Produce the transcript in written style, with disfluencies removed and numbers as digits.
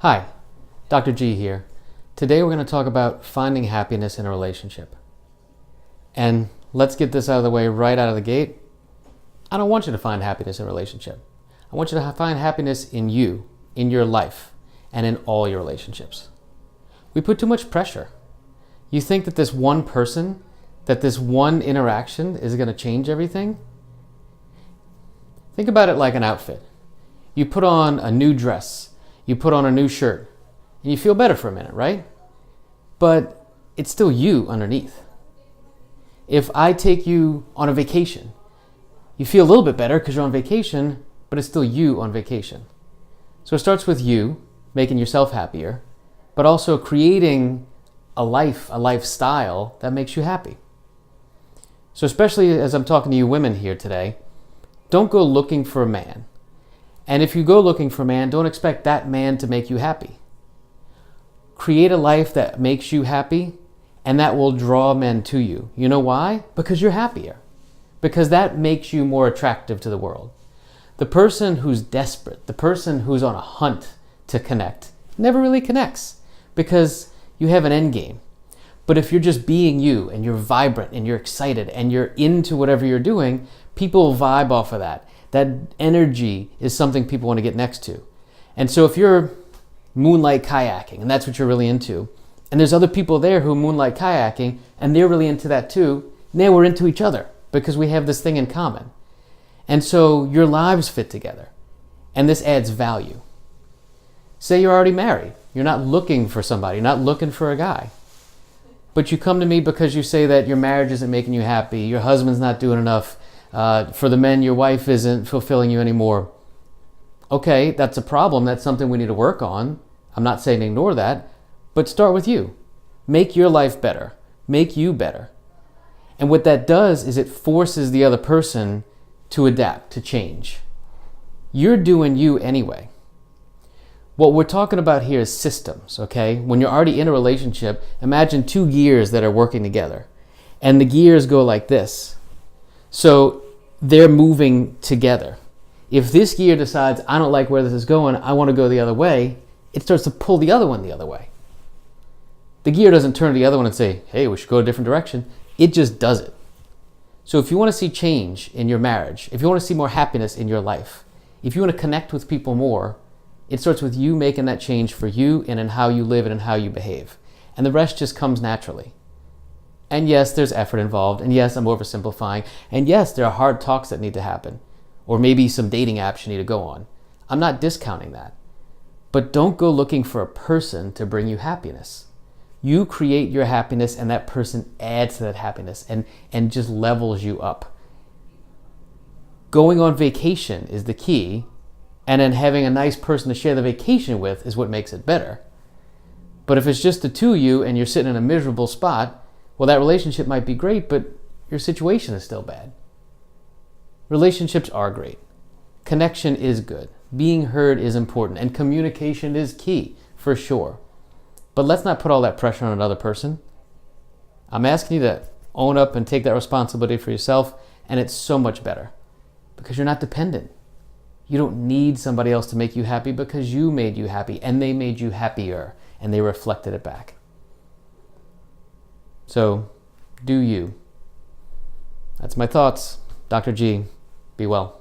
Hi, Dr. G here. Today we're going to talk about finding happiness in a relationship. And let's get this out of the way right out of the gate. I don't want you to find happiness in a relationship. I want you to find happiness in you, in your life, and in all your relationships. We put too much pressure. You think that this one person, that this one interaction is going to change everything? Think about it like an outfit. You put on a new dress, you put on a new shirt, and you feel better for a minute, right? But it's still you underneath. If I take you on a vacation, you feel a little bit better because you're on vacation, but it's still you on vacation. So it starts with you, making yourself happier, but also creating a lifestyle that makes you happy. So especially as I'm talking to you women here today, don't go looking for a man. And if you go looking for a man, don't expect that man to make you happy. Create a life that makes you happy, and that will draw men to you. You know why? Because you're happier. Because that makes you more attractive to the world. The person who's desperate, the person who's on a hunt to connect, never really connects because you have an end game. But if you're just being you and you're vibrant and you're excited and you're into whatever you're doing, people vibe off of that. That energy is something people want to get next to. And so if you're moonlight kayaking and that's what you're really into, and there's other people there who moonlight kayaking and they're really into that too, now we're into each other because we have this thing in common. And so your lives fit together and this adds value. Say you're already married. You're not looking for somebody, you're not looking for a guy. But you come to me because you say that your marriage isn't making you happy, your husband's not doing enough. For the men, your wife isn't fulfilling you anymore. Okay, that's a problem. That's something we need to work on. I'm not saying ignore that, but start with you. Make your life better. Make you better. And what that does is it forces the other person to adapt, to change. You're doing you anyway. What we're talking about here is systems, okay? When you're already in a relationship, imagine two gears that are working together. And the gears go like this. So they're moving together. If this gear decides, I don't like where this is going, I want to go the other way, it starts to pull the other one the other way. The gear doesn't turn to the other one and say, hey, we should go a different direction. It just does it. So if you want to see change in your marriage, if you want to see more happiness in your life, if you want to connect with people more, it starts with you making that change for you and in how you live and in how you behave. And the rest just comes naturally. And yes, there's effort involved. And yes, I'm oversimplifying. And yes, there are hard talks that need to happen. Or maybe some dating apps you need to go on. I'm not discounting that. But don't go looking for a person to bring you happiness. You create your happiness and that person adds to that happiness and just levels you up. Going on vacation is the key. And then having a nice person to share the vacation with is what makes it better. But if it's just the two of you and you're sitting in a miserable spot, well, that relationship might be great, but your situation is still bad. Relationships are great. Connection is good. Being heard is important. And communication is key, for sure. But let's not put all that pressure on another person. I'm asking you to own up and take that responsibility for yourself, and it's so much better. Because you're not dependent. You don't need somebody else to make you happy because you made you happy, and they made you happier, and they reflected it back. So, do you. That's my thoughts. Dr. G, be well.